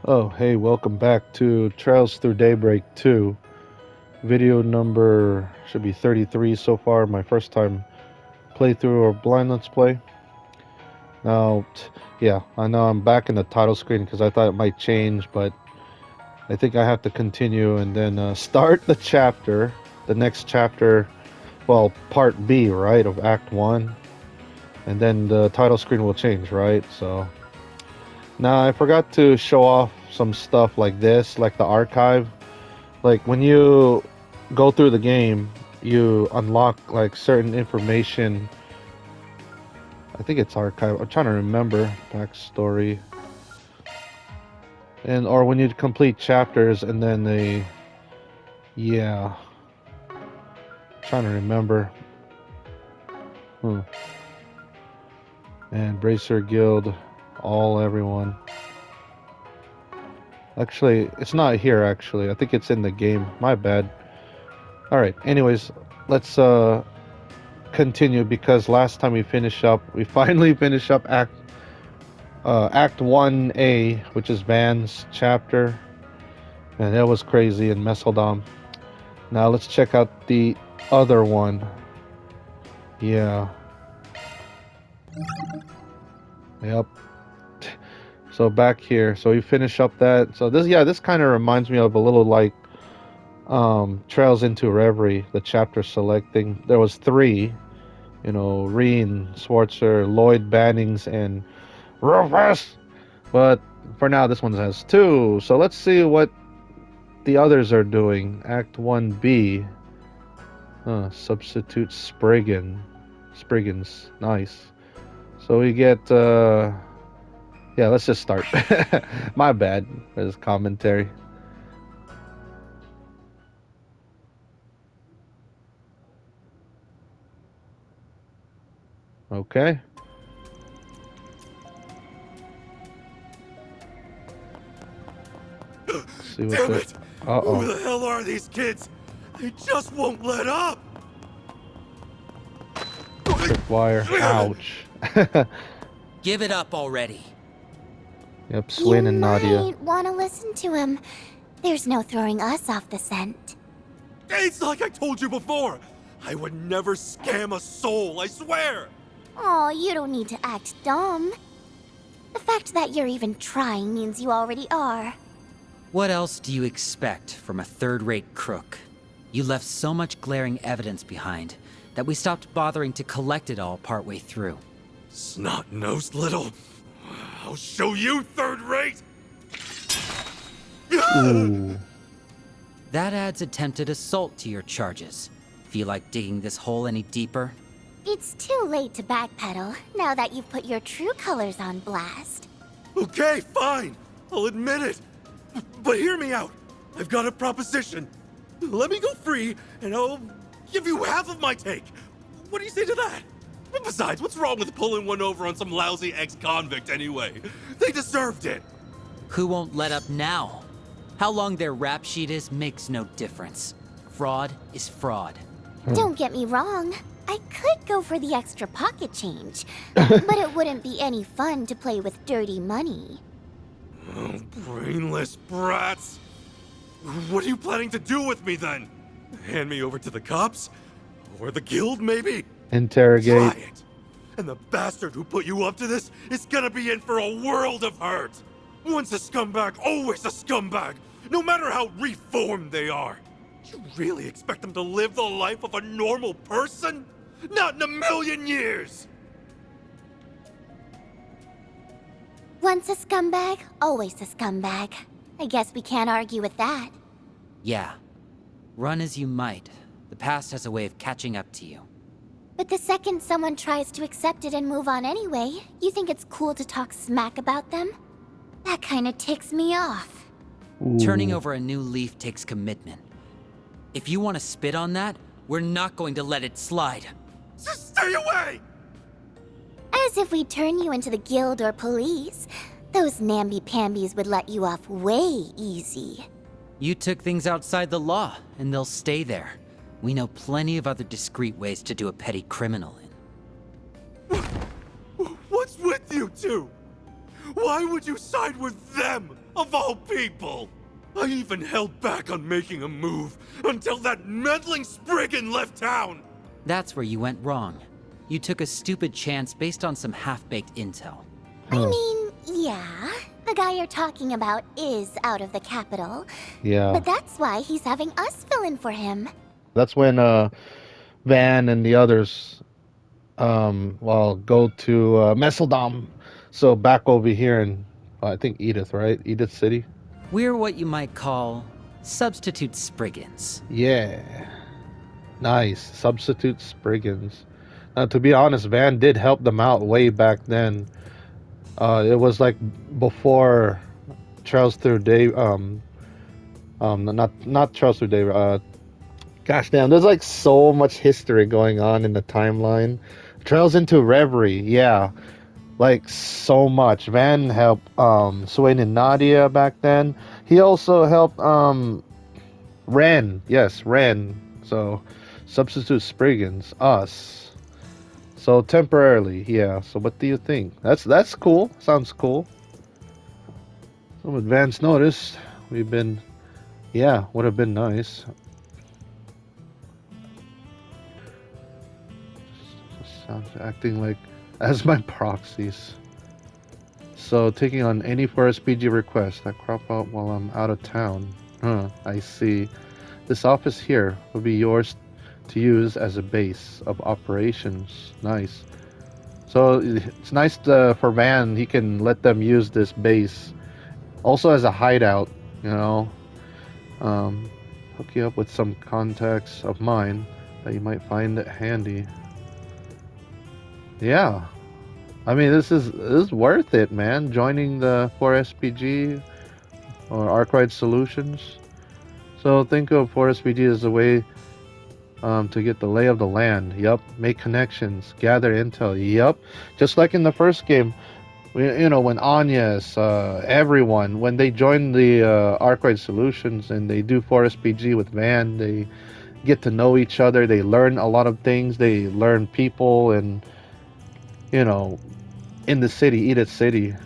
Oh, hey, welcome back to Trails Through Daybreak 2. Video number should be 33 so far, my first time playthrough or blind let's play. Now, yeah, I know I'm back in the title screen because I thought it might change, but I think I have to continue and then start the chapter, the next chapter, well, part B, right, of Act 1. And then the title screen will change, right? So, now I forgot to show off some stuff like this, like the archive. Like when you go through the game, you unlock like certain information. I think it's archive. I'm trying to remember backstory. And or when you complete chapters and then they, yeah, trying to remember. Hmm. And Bracer Guild, all everyone. Actually, it's not here. Actually, I think it's in the game. My bad. All right. Anyways, let's continue because last time we finally finished up Act 1A, which is Van's chapter, and that was crazy in Messeldom. Now let's check out the other one. Yeah. Yep. So back here, so we finish up that. So this kind of reminds me of a little like Trails into Reverie, the chapter selecting. There was three, Reen, Swartzer, Lloyd Bannings, and Rufus. But for now, this one has two. So let's see what the others are doing. Act 1B. Substitute Spriggins. Nice. So we get, yeah, let's just start. My bad for this commentary. Okay. Let's see what Damn it! Uh-oh. Who the hell are these kids? They just won't let up! Tripwire. Ouch. Give it up already. Yep, Swin and Nadia. You might want to listen to him. There's no throwing us off the scent. It's like I told you before! I would never scam a soul, I swear! Oh, you don't need to act dumb. The fact that you're even trying means you already are. What else do you expect from a third-rate crook? You left so much glaring evidence behind that we stopped bothering to collect it all partway through. Snot-nosed little... I'll show you third rate! Ooh. That adds attempted assault to your charges. Feel like digging this hole any deeper? It's too late to backpedal now that you've put your true colors on blast. Okay, fine! I'll admit it! But hear me out! I've got a proposition! Let me go free, and I'll give you half of my take! What do you say to that? Besides, what's wrong with pulling one over on some lousy ex-convict anyway? They deserved it! Who won't let up now? How long their rap sheet is makes no difference. Fraud is fraud. Don't get me wrong. I could go for the extra pocket change, but it wouldn't be any fun to play with dirty money. Oh, brainless brats! What are you planning to do with me then? Hand me over to the cops? Or the guild, maybe? Interrogate. Try it! And the bastard who put you up to this is gonna be in for a world of hurt! Once a scumbag, always a scumbag! No matter how reformed they are! You really expect them to live the life of a normal person? Not in a million years! Once a scumbag, always a scumbag. I guess we can't argue with that. Yeah. Run as you might, the past has a way of catching up to you. But the second someone tries to accept it and move on anyway, you think it's cool to talk smack about them? That kinda ticks me off. Ooh. Turning over a new leaf takes commitment. If you want to spit on that, we're not going to let it slide. Just stay away! As if we turn you into the guild or police. Those namby-pambies would let you off way easy. You took things outside the law, and they'll stay there. We know plenty of other discreet ways to do a petty criminal in. What's with you two? Why would you side with them, of all people? I even held back on making a move until that meddling Spriggin left town! That's where you went wrong. You took a stupid chance based on some half-baked intel. I mean, yeah, the guy you're talking about is out of the capital. Yeah. But that's why he's having us fill in for him. That's when Van and the others go to Messeldom. So back over here in I think Edith, right? Edith City. We're what you might call substitute Spriggins. Yeah. Nice. Substitute Spriggins. Now, to be honest, Van did help them out way back then. It was like before Trails Through Day. Not Trails Through Day. Gosh damn, there's like so much history going on in the timeline. Trails into Reverie, yeah. Like so much. Van helped Swain and Nadia back then. He also helped Ren. Yes, Ren. So substitute Spriggins, us. So temporarily, yeah. So what do you think? That's cool. Sounds cool. Some advance notice. We've been, yeah, would have been nice. Sounds acting like as my proxies. So taking on any 4SPG requests that crop up while I'm out of town. Huh, I see. This office here will be yours to use as a base of operations. Nice. So it's nice for Van, he can let them use this base also as a hideout, you know. Hook you up with some contacts of mine that you might find handy. Yeah, I mean this is worth it, man. Joining the 4SPG or Arkwright Solutions. So think of 4SPG as a way to get the lay of the land. Yup. Make connections, gather intel. Yup. Just like in the first game, you know, when Anya's, everyone, when they join the Arkwright Solutions and they do 4SPG with Van, they get to know each other. They learn a lot of things. They learn people and, you know, in the city, Edith City.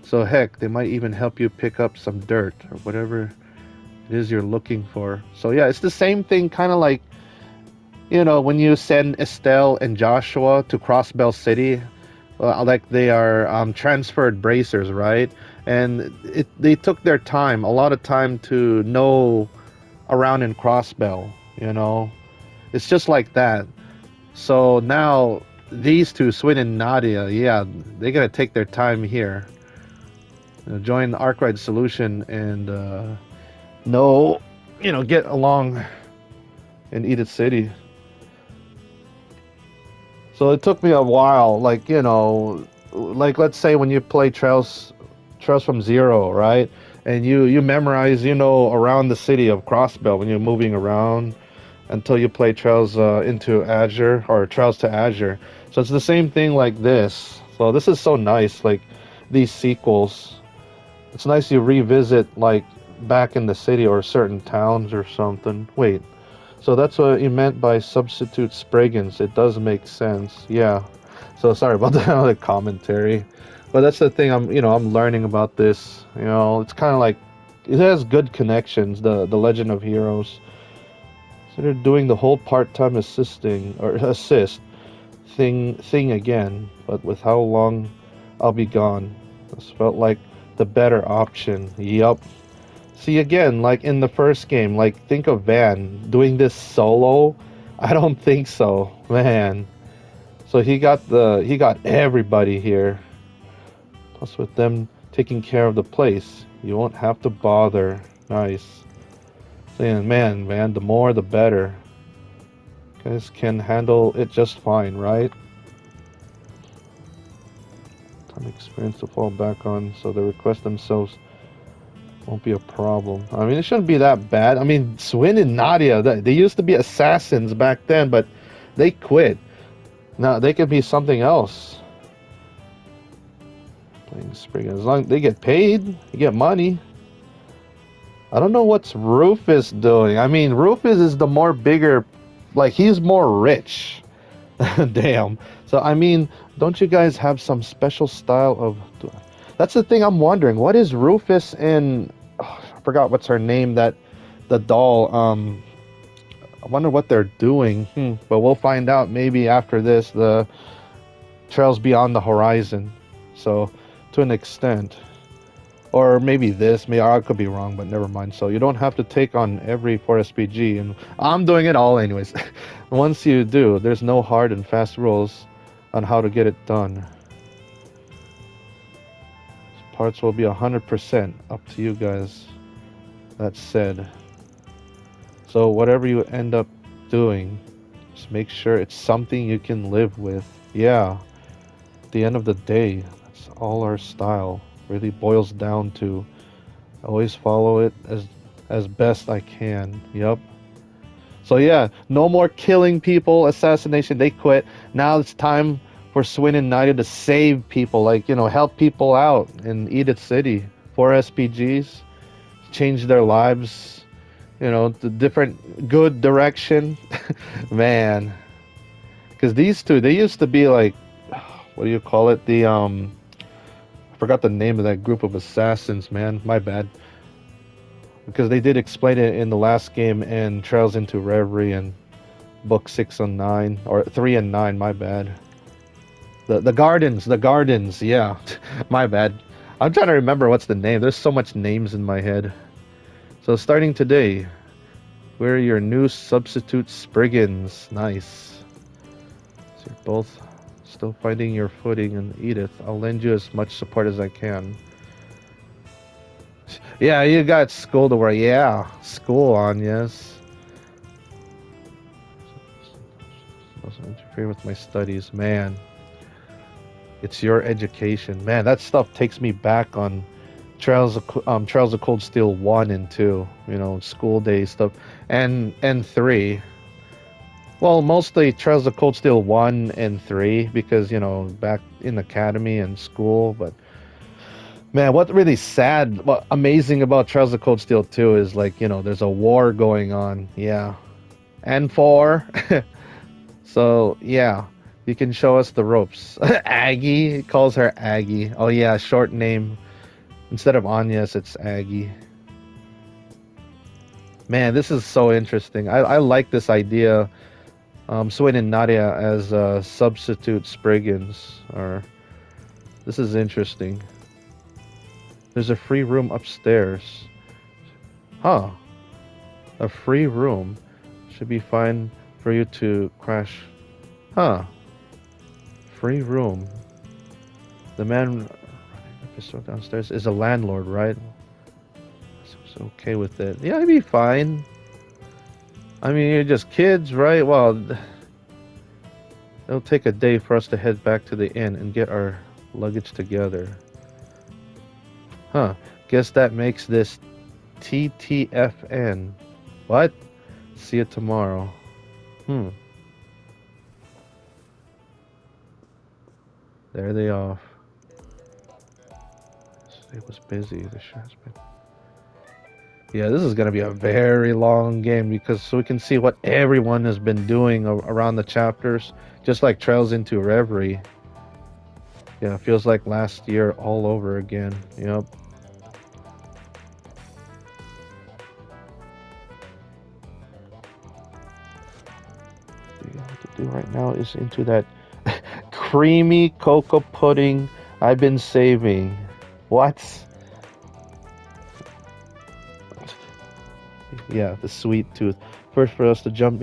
So heck, they might even help you pick up some dirt or whatever it is you're looking for. So yeah, it's the same thing, kind of like, you know, when you send Estelle and Joshua to Crossbell City, like they are transferred bracers, right? And they took their time, a lot of time to know around in Crossbell, you know. It's just like that. So now these two, Swin and Nadia, yeah, they're gonna take their time here. Join the Arkwright Solution and know, you know, get along in Edith City. So it took me a while, like, you know, like let's say when you play Trails from Zero, right? And you memorize, you know, around the city of Crossbell when you're moving around until you play Trails into Azure or Trails to Azure. So it's the same thing like this. So this is so nice, like these sequels. It's nice you revisit like back in the city or certain towns or something. Wait. So that's what you meant by substitute Spriggins. It does make sense. Yeah. So sorry about the commentary. But that's the thing I'm learning about this. You know, it's kind of like it has good connections, the Legend of Heroes. So they're doing the whole part-time assist thing again, but with how long I'll be gone. This felt like the better option. Yup. See, again, like in the first game, like think of Van doing this solo. I don't think so, man. So he got everybody here. Plus with them taking care of the place, you won't have to bother. Nice. Saying, man, Van, the more the better. Guys can handle it just fine, right? Ton of experience to fall back on, so the requests themselves won't be a problem. I mean, it shouldn't be that bad. I mean, Swin and Nadia, they used to be assassins back then, but they quit. Now they could be something else. Playing Spriggins, as long as they get paid, they get money. I don't know what's Rufus doing. I mean, Rufus is the more bigger, like he's more rich. Damn. So I mean, don't you guys have some special style of? That's the thing I'm wondering. What is Rufus and I forgot what's her name, that the doll. I wonder what they're doing. But we'll find out maybe after this, the Trails Beyond the Horizon. So to an extent. Or maybe this, maybe I could be wrong, but never mind. So you don't have to take on every 4SPG, and I'm doing it all anyways. Once you do, there's no hard and fast rules on how to get it done. Parts will be 100% up to you guys. That said, so whatever you end up doing, just make sure it's something you can live with. Yeah, at the end of the day, that's all our style really boils down to. Always follow it as best I can. Yep. So yeah, no more killing people, assassination, they quit. Now it's time for Swin and Nadia to save people, like, you know, help people out in Edith City. 4 SPGs, change their lives, you know, the different good direction. Man. Because these two, they used to be like, what do you call it? The I forgot the name of that group of assassins, man. My bad. Because they did explain it in the last game in Trails into Reverie and book 6 and 9, or 3 and 9, my bad. The gardens, yeah. My bad. I'm trying to remember what's the name. There's so much names in my head. So starting today, we're your new substitute Spriggins. Nice. So you're both still finding your footing, and Edith, I'll lend you as much support as I can. Yeah, you got school to work. Yeah, school on, yes. Doesn't interfere with my studies, man. It's your education, man. That stuff takes me back on Trails of Cold Steel 1 and 2. You know, school day stuff, and 3. Well, mostly Trails of Cold Steel 1 and 3 because, you know, back in academy and school. But man, what really sad, what amazing about Trails of Cold Steel 2 is, like, you know, there's a war going on. Yeah. And 4. So, yeah. You can show us the ropes. Aggie, he calls her Aggie. Oh yeah, short name. Instead of Agnes, it's Aggie. Man, this is so interesting. I like this idea. Swin and Nadia as substitute Spriggins. This is interesting. There's a free room upstairs. Huh. A free room. Should be fine for you to crash. Huh. Free room. The man episode downstairs is a landlord, right? So okay with it. Yeah, I'd be fine. I mean, you're just kids, right? Well, it'll take a day for us to head back to the inn and get our luggage together. Huh. Guess that makes this TTFN. What? See you tomorrow. There they off. It was busy. The show's been. Yeah, this is gonna be a very long game because so we can see what everyone has been doing around the chapters, just like Trails into Reverie. Yeah, it feels like last year all over again. Yep. What to do right now is into that creamy cocoa pudding I've been saving. What? Yeah, the sweet tooth. First for us to jump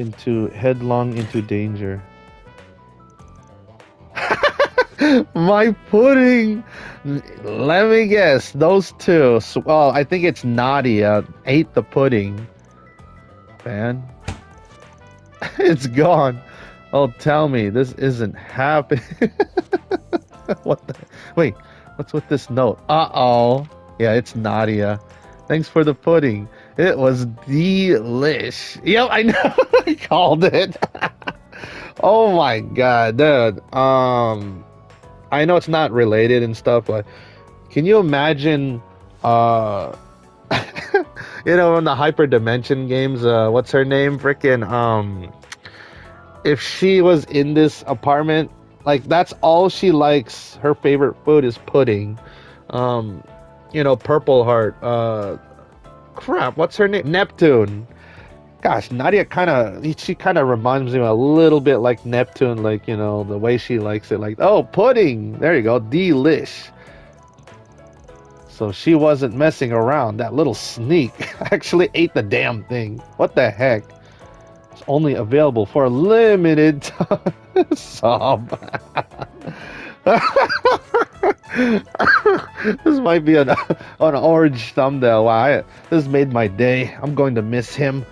headlong into danger. My pudding! Let me guess, those two. Well, I think it's Nadia ate the pudding. Man. It's gone. Oh, tell me, this isn't happening. What the? Wait, what's with this note? Uh-oh. Yeah, it's Nadia. Thanks for the pudding. It was delish. Yep, I know. I called it. Oh my god, dude. I know it's not related and stuff, but can you imagine, you know, in the Hyper Dimension games, what's her name? Frickin', if she was in this apartment, like, that's all she likes. Her favorite food is pudding. Um, Purple Heart. Crap, what's her name? Neptune. Gosh, Nadia she kind of reminds me a little bit like Neptune, like, the way she likes it. Like, oh, pudding. There you go. Delish. So she wasn't messing around. That little sneak actually ate the damn thing. What the heck? It's only available for a limited time. Sob. This might be an orange thumbnail. Wow, this made my day. I'm going to miss him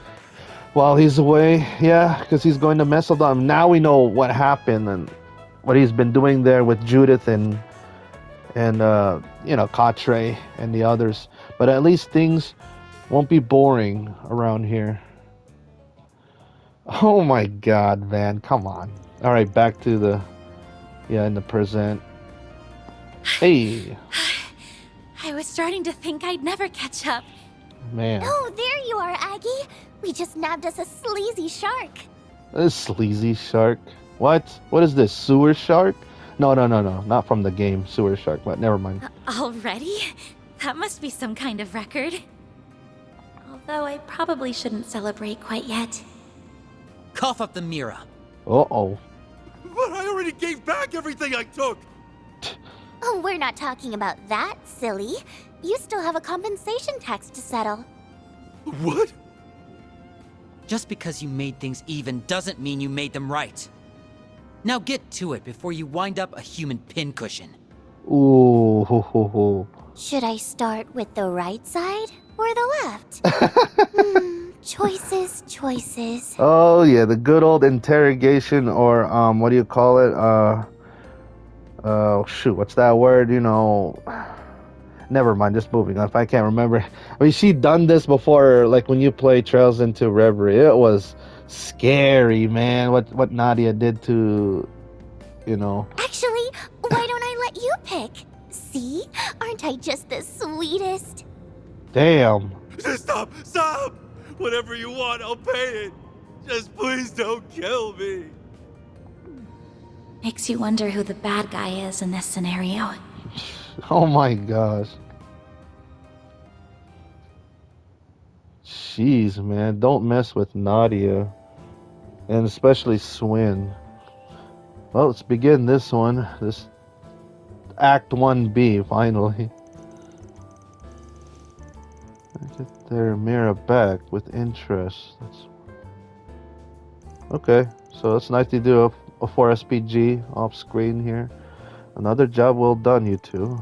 while he's away. Yeah, because he's going to mess with them. Now we know what happened and what he's been doing there with Judith and Katre and the others. But at least things won't be boring around here. Oh my god, man, come on. All right, back to in the present. Hey. I was starting to think I'd never catch up. Man. Oh, there you are, Aggie. We just nabbed us a sleazy shark. A sleazy shark? What? What is this, sewer shark? No, not from the game, sewer shark, but never mind. Already? That must be some kind of record. Although I probably shouldn't celebrate quite yet. Cough up the Mira. Uh-oh. But I already gave back everything I took! Oh, we're not talking about that, silly. You still have a compensation tax to settle. What? Just because you made things even doesn't mean you made them right. Now get to it before you wind up a human pincushion. Ooh, ho, ho, ho. Should I start with the right side or the left? Choices. Oh yeah, the good old interrogation, or what do you call it? Shoot, what's that word? Never mind, just moving on. If I can't remember. I mean, she done this before, like when you play Trails into Reverie. It was scary, man. What Nadia did to, Actually, why don't I let you pick? See? Aren't I just the sweetest? Damn. Stop! Whatever you want, I'll pay it. Just please don't kill me. Makes you wonder who the bad guy is in this scenario. Oh my gosh. Jeez, man. Don't mess with Nadia. And especially Swin. Well, let's begin this one. This Act 1B, finally. Get their Mira back with interest. Okay, so it's nice to do a 4SPG off screen here. Another job well done, you two.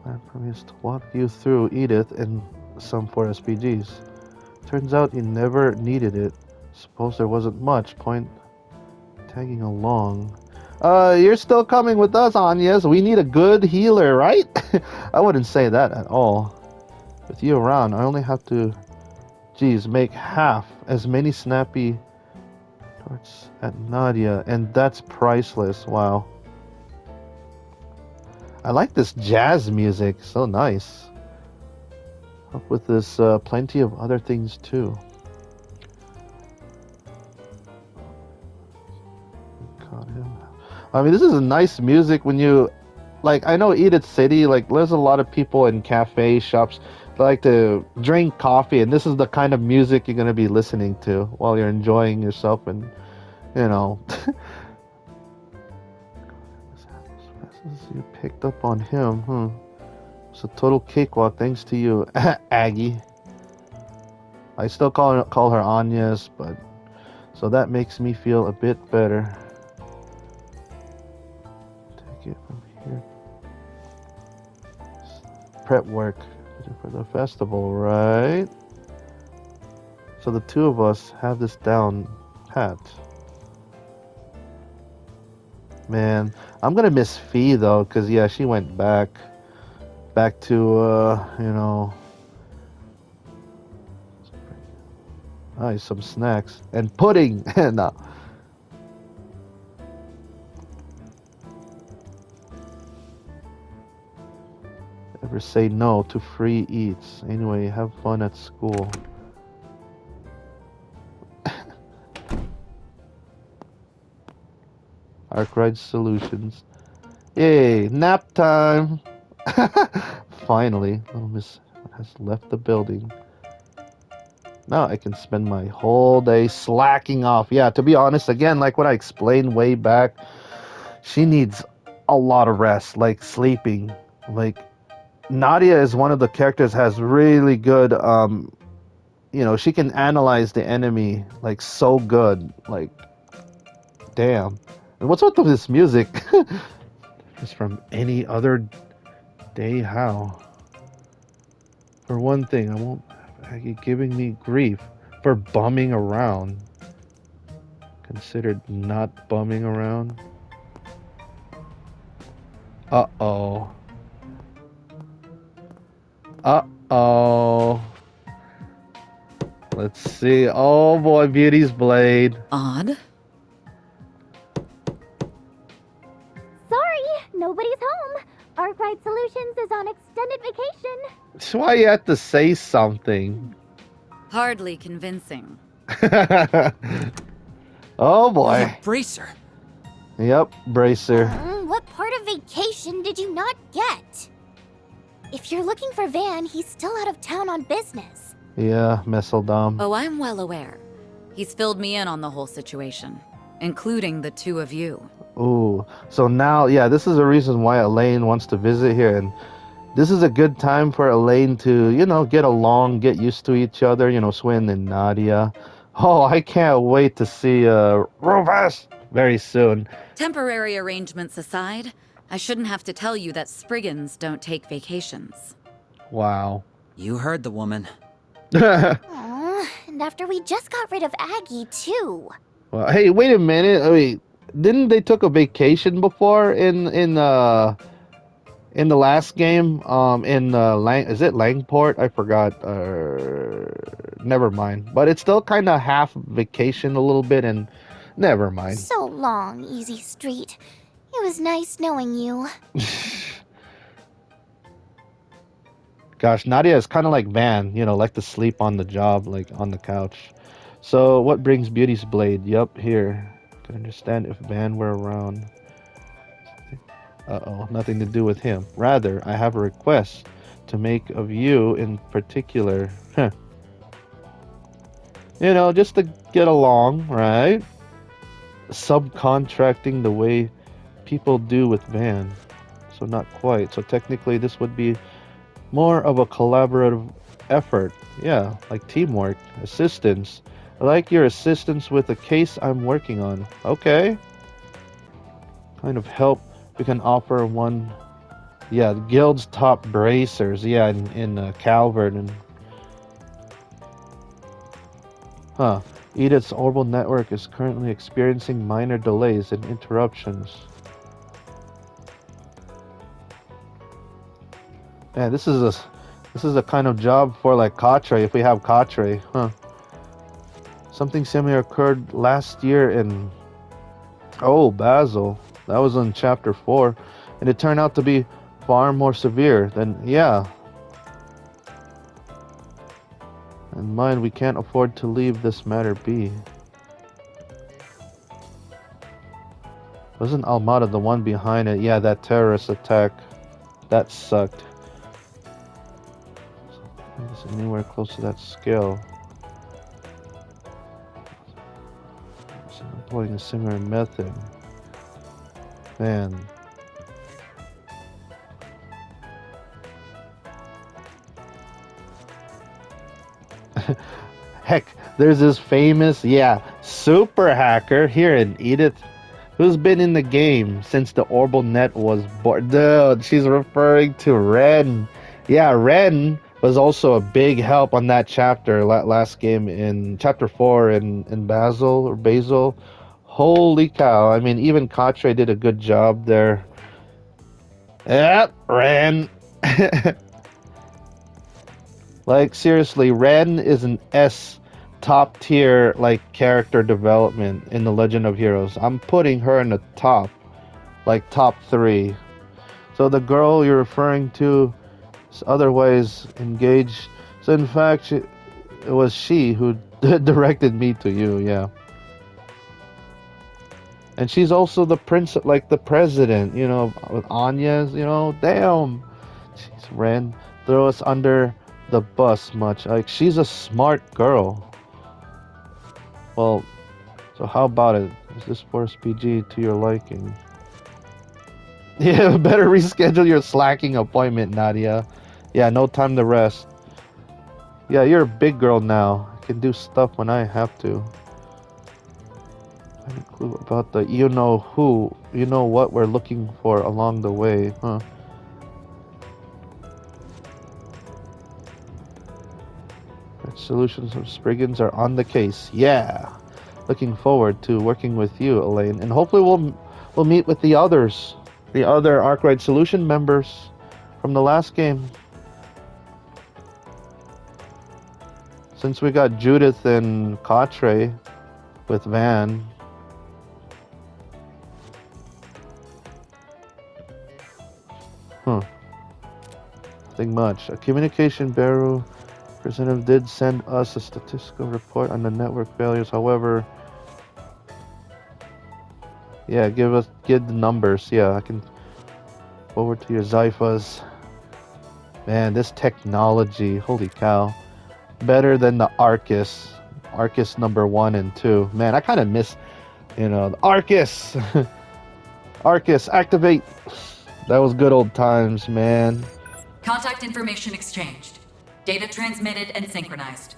Plan for me is to walk you through Edith and some 4SPGs. Turns out you never needed it. Suppose there wasn't much point tagging along. You're still coming with us, Anyas. We need a good healer, right? I wouldn't say that at all. With you around, I only have to, make half as many snappy darts at Nadia, and that's priceless. Wow. I like this jazz music, so nice. Up with this, plenty of other things too. Got him. I mean, this is a nice music when you, like, I know Edith City, like, there's a lot of people in cafe shops that like to drink coffee, and this is the kind of music you're going to be listening to while you're enjoying yourself, and, you picked up on him, It's a total cakewalk thanks to you, Aggie. I still call her Anyas, but so that makes me feel a bit better. Take it from here. Prep work for the festival, right? So the two of us have this down pat. Man, I'm gonna miss Fee though, cause yeah, she went back to nice, some snacks and pudding. No. Ever say no to free eats? Anyway, have fun at school. Arkwright Solutions. Yay, nap time! Finally, little Miss has left the building. Now I can spend my whole day slacking off. Yeah, to be honest, again, like what I explained way back, she needs a lot of rest, like sleeping. Like Nadia is one of the characters has really good she can analyze the enemy like so good. Like damn. And what's up with this music? It's from any other day how? For one thing, I won't have you giving me grief for bumming around. Considered not bumming around. Uh-oh. Uh-oh. Let's see. Oh boy, Beauty's Blade. Odd. Sorry, nobody's home. Arkwright Solutions is on extended vacation. That's why you have to say something. Hardly convincing. Oh boy. Oh, Bracer. Yep, Bracer. What part of vacation did you not get? If you're looking for Van, he's still out of town on business. Yeah, Messeldom. Oh, I'm well aware. He's filled me in on the whole situation, including the two of you. Ooh, so now, yeah, this is the reason why Elaine wants to visit here, and this is a good time for Elaine to, get along, get used to each other, Swin and Nadia. Oh, I can't wait to see Rufus very soon. Temporary arrangements aside, I shouldn't have to tell you that Spriggins don't take vacations. Wow. You heard the woman. Aw, and after we just got rid of Aggie, too. Well, hey, wait a minute. I mean, didn't they took a vacation before in the last game? Is it Langport? I forgot. Never mind. But it's still kind of half vacation a little bit, and never mind. So long, Easy Street. It was nice knowing you. Gosh, Nadia is kind of like Van, like to sleep on the job, like on the couch. So, what brings Beauty's Blade? Yup, here. Can understand if Van were around. Uh-oh, nothing to do with him. Rather, I have a request to make of you in particular. Huh. Just to get along, right? Subcontracting the way people do with Van. So not quite. So technically this would be more of a collaborative effort. Yeah, like teamwork, assistance. I like your assistance with a case I'm working on. Okay. Kind of help we can offer one. Yeah, the guild's top bracers. Yeah, in Calvert and. Huh. Edith's orbital network is currently experiencing minor delays and interruptions. Man, this is a kind of job for like Katre, if we have Katre, huh? Something similar occurred last year in Basil. That was in chapter 4, and it turned out to be far more severe than And mind, we can't afford to leave this matter be. Wasn't Almada the one behind it? Yeah, that terrorist attack. That sucked. Is anywhere close to that scale. So employing a similar method. Man. Heck, there's this famous, super hacker here in Edith who's been in the game since the Orbital Net was born. Dude, she's referring to Ren. Yeah, Ren was also a big help on that chapter, last game in chapter 4 in Basil. Holy cow. I mean, even Katre did a good job there. Yep, Ren. Like, seriously, Ren is an S top tier, like, character development in the Legend of Heroes. I'm putting her in the top 3. So the girl you're referring to is otherwise engaged. So in fact, it was she who directed me to you, yeah. And she's also the prince, like the president, you know, with Anya's, you know, damn. She's ran, throw us under the bus much. Like, she's a smart girl. Well, so how about it? Is this Force PG to your liking? Yeah, better reschedule your slacking appointment, Nadia. Yeah, no time to rest. Yeah, you're a big girl now. I can do stuff when I have to. Any clue about the you know who, you know what we're looking for along the way, huh? Solutions of Spriggins are on the case. Yeah. Looking forward to working with you, Elaine, and hopefully we'll meet with the others, the other Arkwright Solution members from the last game. Since we got Judith and Katre with Van. Huh. Nothing much. A communication bureau representative did send us a statistical report on the network failures. However, yeah, give the numbers. Yeah, I can forward to your Zyphas. Man, this technology, holy cow. Better than the Arcus. Arcus number 1 and 2. Man, I kind of miss, you know, the Arcus. Arcus, activate. That was good old times, man. Contact information exchanged. Data transmitted and synchronized.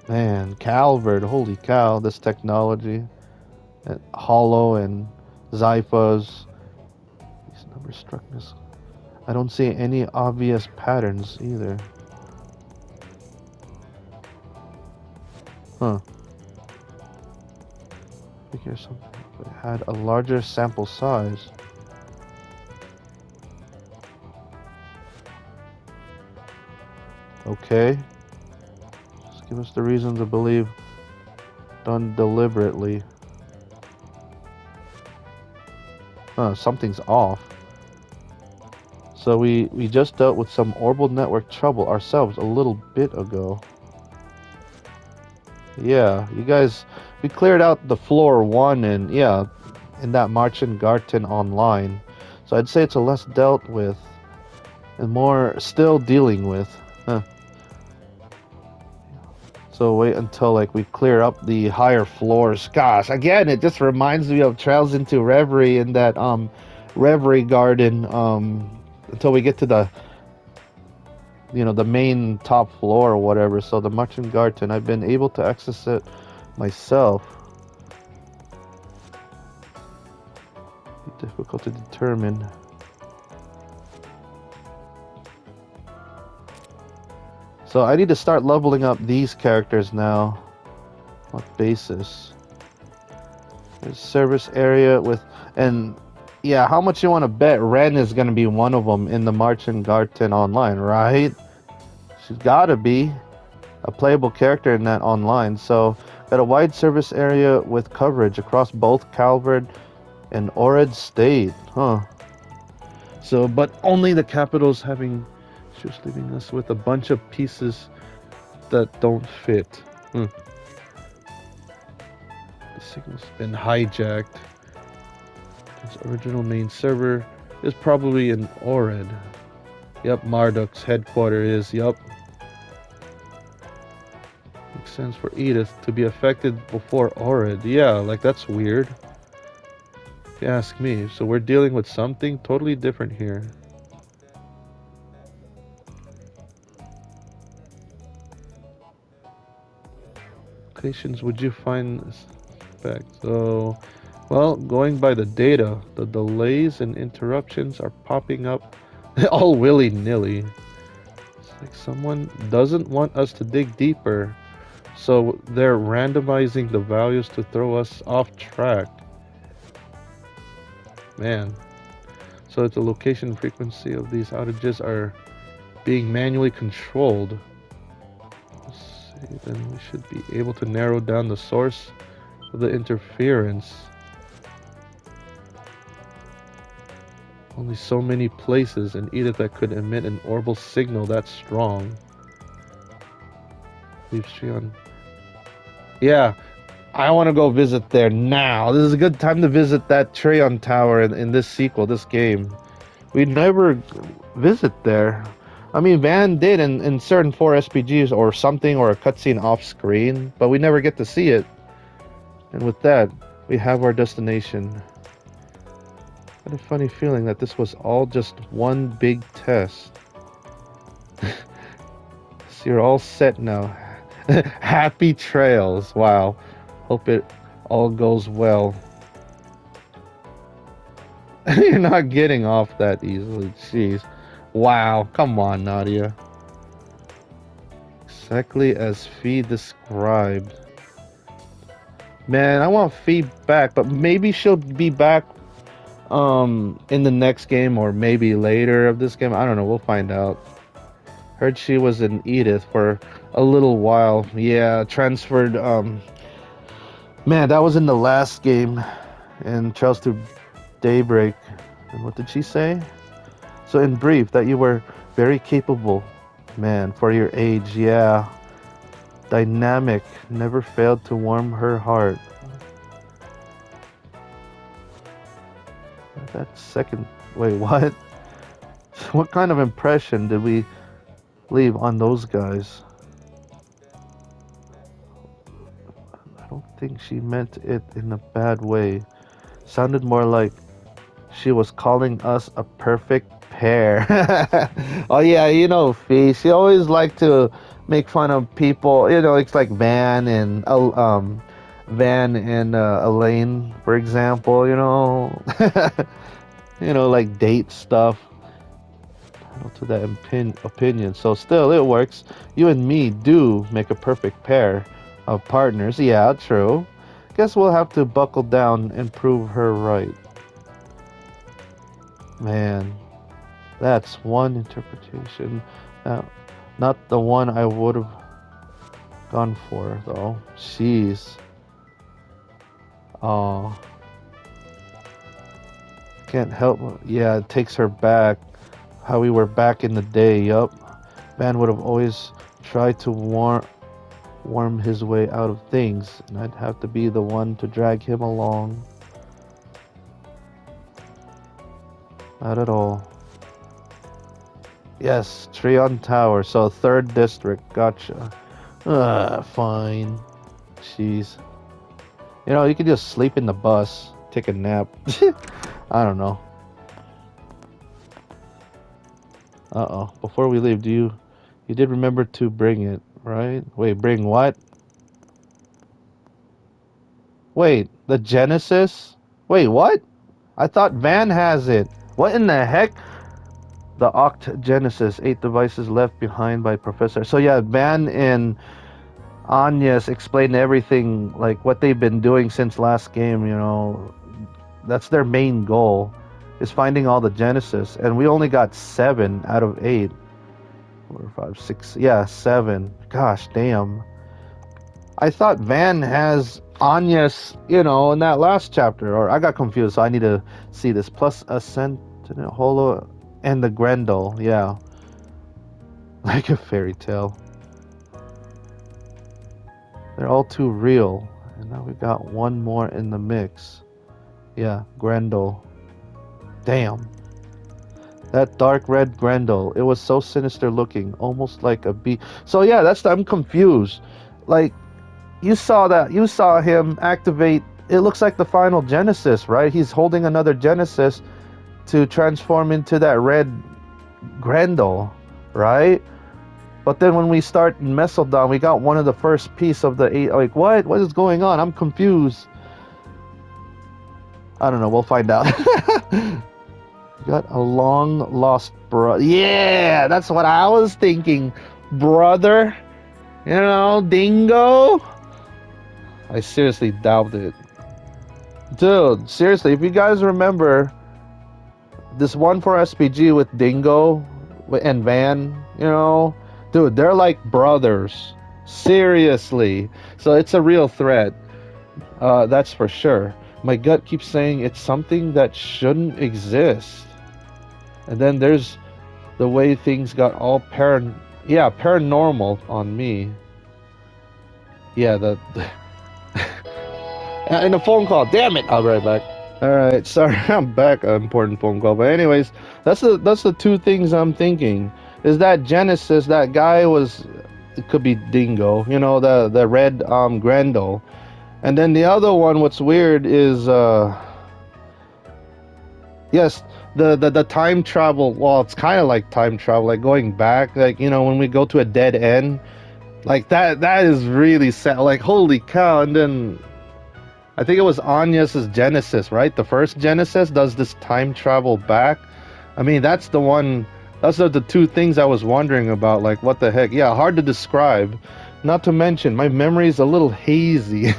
Man, Calvert, holy cow, this technology. Hollow and Zyphas. These numbers struck me. I don't see any obvious patterns either. Huh. Figure something. It had a larger sample size. Okay. Just give us the reason to believe done deliberately. Huh, something's off. So we just dealt with some orbital network trouble ourselves a little bit ago. Yeah, you guys, we cleared out the floor 1 and yeah, in that Marchand Garten online. So I'd say it's a less dealt with and more still dealing with. Huh. So wait until like we clear up the higher floors. Gosh, again, it just reminds me of Trails into Reverie in that Reverie Garden until we get to the, you know, the main top floor or whatever. So the Marchand Garten, I've been able to access it myself. Difficult to determine. So I need to start leveling up these characters now. What basis? There's service area with, and yeah, how much you want to bet Ren is going to be one of them in the Marchand Garten online, right? She's got to be a playable character in that online. So got a wide service area with coverage across both Calvert and Ored State, huh? So, but only the capital's having, just leaving us with a bunch of pieces that don't fit. The signal's been hijacked. Its original main server is probably in Ored. Yep, Marduk's headquarters is, yep. Makes sense for Edith to be affected before Ored. Yeah, like that's weird. If you ask me. So we're dealing with something totally different here. Locations would you find back? So, well, going by the data, the delays and interruptions are popping up all willy-nilly. It's like someone doesn't want us to dig deeper, so they're randomizing the values to throw us off track. Man. So the location frequency of these outages are being manually controlled. Then we should be able to narrow down the source of the interference. Only so many places in Edith that could emit an orbital signal that strong. Leave Shion. Yeah, I want to go visit there now. This is a good time to visit that Treon Tower in this sequel, this game. We never visit there. I mean, Van did in certain 4 SPGs or something, or a cutscene off screen, but we never get to see it. And with that, we have our destination. I had a funny feeling that this was all just one big test. So you're all set now. Happy trails. Wow. Hope it all goes well. You're not getting off that easily. Jeez. Wow. Come on, Nadia. Exactly as Fee described. Man, I want Fee back, but maybe she'll be back in the next game, or maybe later of this game. I don't know. We'll find out. Heard she was in Edith for a little while. Yeah, transferred. Man, that was in the last game in Trails to Daybreak. And what did she say? So in brief, that you were very capable, man, for your age. Yeah. Dynamic, never failed to warm her heart. That second... Wait, what? What kind of impression did we leave on those guys? I don't think she meant it in a bad way. Sounded more like she was calling us a perfect pair. Oh yeah, you know, Fee. She always liked to make fun of people. You know, it's like Van and Elaine, for example. You know, you know, like date stuff. To that opinion. So still, it works. You and me do make a perfect pair of partners. Yeah, true. Guess we'll have to buckle down and prove her right. Man, that's one interpretation. Not the one I would have gone for, though. Jeez. Oh. Can't help. Yeah, it takes her back. How we were back in the day, yup. Van would have always tried to worm his way out of things, and I'd have to be the one to drag him along. Not at all. Yes, Treon Tower, so 3rd District, gotcha. Fine. Jeez. You know, you could just sleep in the bus, take a nap. I don't know. Uh-oh. Before we leave, you did remember to bring it, right? Wait, bring what? Wait, the Genesis? Wait, what? I thought Van has it. What in the heck? The Oct Genesis, 8 devices left behind by Professor. So yeah, Van and Agnes explained everything, like what they've been doing since last game, you know. That's their main goal, is finding all the Genesis, and we only got 7 out of 8. 4, 5, 6, yeah, 7. Gosh, damn. I thought Van has Agnes, you know, in that last chapter, or I got confused, so I need to see this. Plus a Sentinel Holo and the Grendel, yeah. Like a fairy tale. They're all too real, and now we got one more in the mix. Yeah, Grendel. Damn. That dark red Grendel. It was so sinister looking, almost like a bee. So yeah, I'm confused. Like, you saw him activate, it looks like the final Genesis, right? He's holding another Genesis to transform into that red Grendel, right? But then when we start in Mesoldon, we got one of the first piece of the 8. Like, what? What is going on? I'm confused. I don't know. We'll find out. Got a long lost brother. Yeah, that's what I was thinking. Brother. You know, Dingo. I seriously doubt it. Dude, seriously, if you guys remember this 1-4 SPG with Dingo and Van, you know, dude, they're like brothers. Seriously. So it's a real threat. That's for sure. My gut keeps saying it's something that shouldn't exist. And then there's the way things got all paranormal on me. Yeah, In a phone call. Damn it! I'll be right back. All right, sorry, I'm back. An important phone call. But anyways, that's the two things I'm thinking. Is that Genesis? That guy was, it could be Dingo. You know, the red Grendel. And then the other one, what's weird is yes, the time travel. Well, it's kind of like time travel, like going back. Like, you know, when we go to a dead end, like that is really sad. Like, holy cow! And then I think it was Anya's Genesis, right? The first Genesis does this time travel back. I mean, that's the one. Those are the two things I was wondering about. Like, what the heck? Yeah, hard to describe. Not to mention, my memory is a little hazy.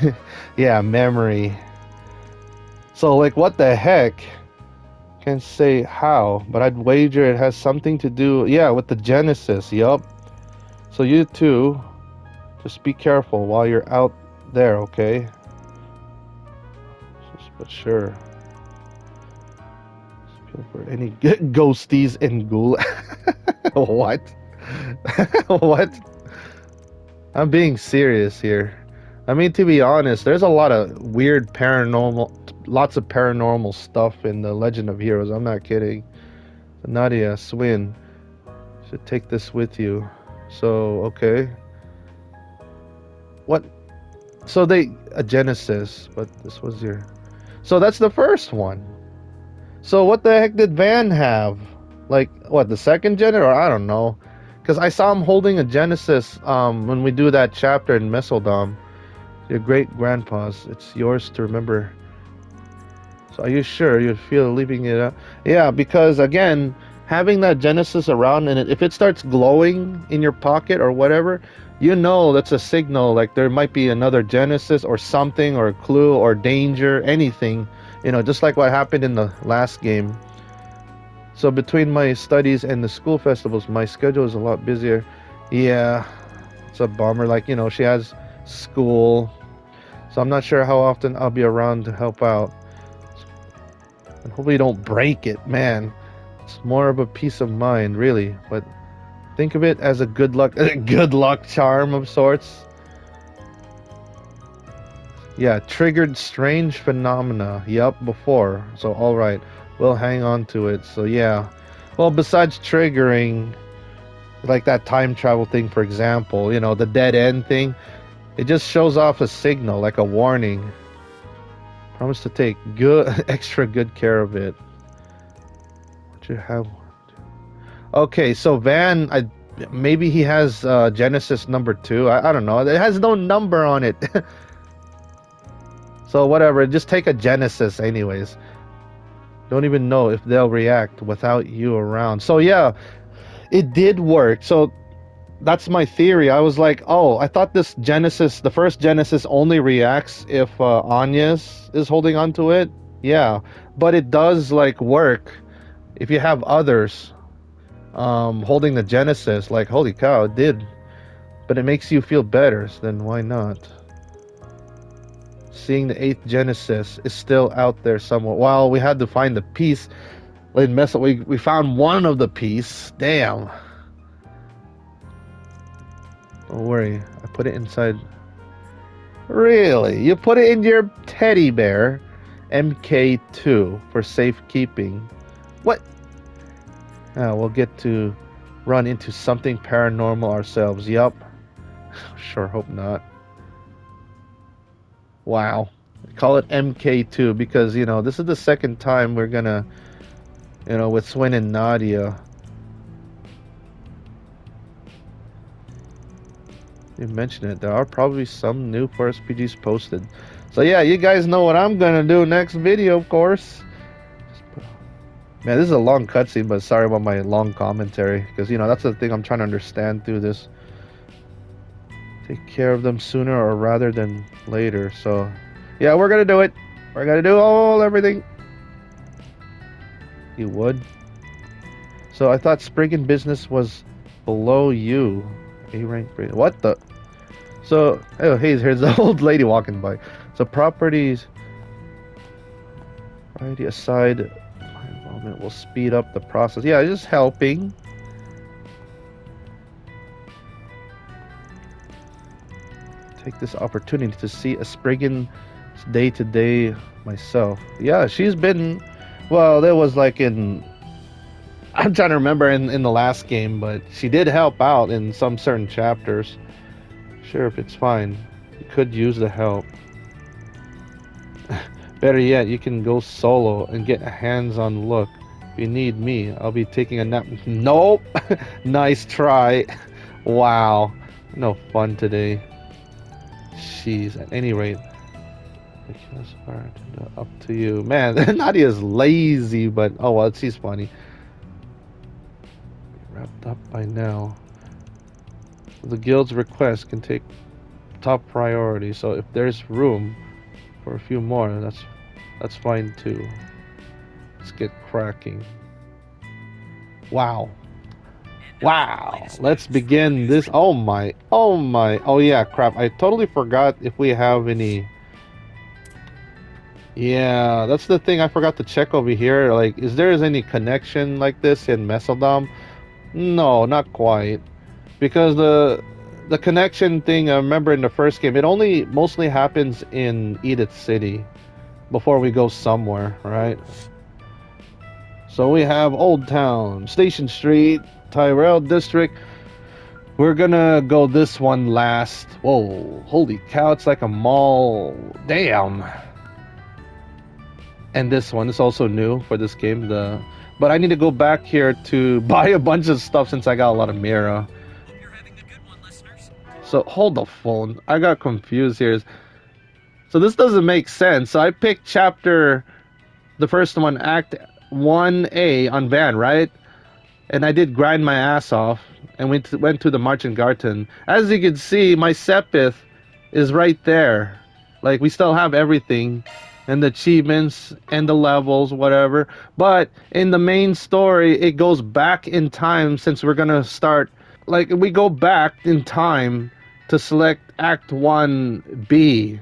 Yeah, memory. So, like, what the heck? Can't say how, but I'd wager it has something to do, yeah, with the Genesis. Yup. So you too, just be careful while you're out there, okay? But sure. Feel for any ghosties and ghoul. What? What? I'm being serious here. I mean, to be honest, there's a lot of weird paranormal, lots of paranormal stuff in the Legend of Heroes. I'm not kidding. Nadia, Swin, should take this with you. So, okay. What? So a Genesis, but this was your... So that's the first one. So what the heck did Van have? Like, what, the second gen? Or I don't know. Because I saw him holding a Genesis when we do that chapter in Messeldom. Your great-grandpa's. It's yours to remember. So are you sure you feel leaving it up? Yeah, because again, having that Genesis around, and if it starts glowing in your pocket or whatever, you know that's a signal. Like there might be another Genesis or something, or a clue or danger, anything. You know, just like what happened in the last game. So between my studies and the school festivals, my schedule is a lot busier. Yeah, it's a bummer. Like, you know, she has school. So I'm not sure how often I'll be around to help out. And hopefully you don't break it, man. It's more of a peace of mind, really. But think of it as a good luck charm of sorts. Yeah, triggered strange phenomena. Yup, before. So alright, we'll hang on to it. So yeah. Well, besides triggering, like that time travel thing, for example, you know, the dead end thing, it just shows off a signal, like a warning. Promise to take extra good care of it. What you have? Okay, so Van, maybe he has Genesis number 2. I don't know. It has no number on it. So whatever, just take a Genesis anyways. Don't even know if they'll react without you around. So yeah, it did work. So that's my theory. I was like, oh, I thought this Genesis, the first Genesis, only reacts if Anya's is holding onto it. Yeah, but it does like work if you have others holding the Genesis. Like, holy cow, it did. But it makes you feel better, so then why not? Seeing the 8th Genesis is still out there somewhere. Well, we had to find the piece. We found one of the piece. Damn. Don't worry, I put it inside. Really? You put it in your teddy bear MK2 for safekeeping. What? We'll get to run into something paranormal ourselves. Yup. Sure hope not. Wow. I call it MK2 because, you know, this is the second time we're gonna, you know, with Swin and Nadia. You mentioned it. There are probably some new RPGs posted. So yeah, you guys know what I'm gonna do next video, of course. Man, this is a long cutscene, but sorry about my long commentary, because you know that's the thing I'm trying to understand through this. Take care of them sooner or rather than later. So yeah, we're gonna do it. We're gonna do everything. You would. So I thought Spriggins business was below you. A rank. What the? So, oh, hey, here's the old lady walking by. So properties, variety aside, my involvement will speed up the process. Yeah, just helping. Take this opportunity to see a Spriggins day to day myself. Yeah, she's been. Well, there was like in. I'm trying to remember in the last game, but she did help out in some certain chapters. Sure, if it's fine. You could use the help. Better yet, you can go solo and get a hands-on look. If you need me, I'll be taking a nap. Nope! Nice try. Wow. No fun today. Jeez, at any rate. Up to you. Man, Nadia's lazy, but oh well, she's funny. Wrapped up by now. The guild's request can take top priority, so if there's room for a few more, that's fine too. Let's get cracking. Wow. Wow. Let's begin this. Oh my. Oh yeah, crap. I totally forgot if we have any. Yeah, that's the thing I forgot to check over here. Like, is there any connection like this in Meseldom? No, not quite. Because the connection thing, I remember in the first game, it only mostly happens in Edith City before we go somewhere, right? So we have Old Town, Station Street, Tyrell District. We're gonna go this one last. Whoa, holy cow, it's like a mall. Damn. And this one is also new for this game. But I need to go back here to buy a bunch of stuff since I got a lot of Mira. So hold the phone. I got confused here. So this doesn't make sense. So I picked chapter, the first one, Act 1A on Van, right? And I did grind my ass off and went to the Marching Garden. As you can see, my Sepith is right there. Like, we still have everything. And the achievements and the levels, whatever. But in the main story, it goes back in time since we're gonna start. Like, we go back in time to select Act 1B,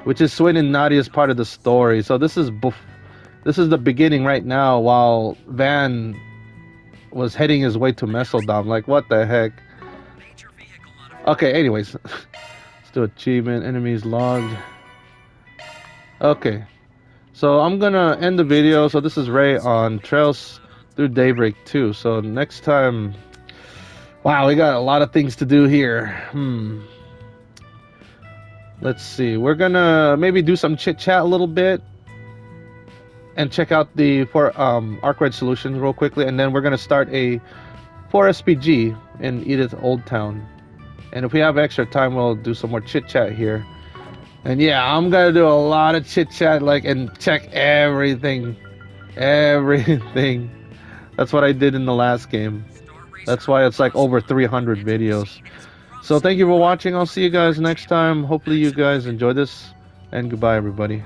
which is Swin and Nadia's part of the story. So this is the beginning right now while Van was heading his way to Meseldom. Like, what the heck? Okay, anyways. Let's do achievement, enemies logged. Okay. So I'm gonna end the video. So this is Ray on Trails Through Daybreak 2. So next time... Wow, we got a lot of things to do here. Let's see. We're gonna maybe do some chit-chat a little bit. And check out the Arc Red Solutions real quickly. And then we're gonna start a 4SPG in Edith Old Town. And if we have extra time, we'll do some more chit-chat here. And yeah, I'm gonna do a lot of chit-chat, like, and check everything. Everything. That's what I did in the last game. That's why it's like over 300 videos. So thank you for watching. I'll see you guys next time. Hopefully you guys enjoy this. And goodbye, everybody.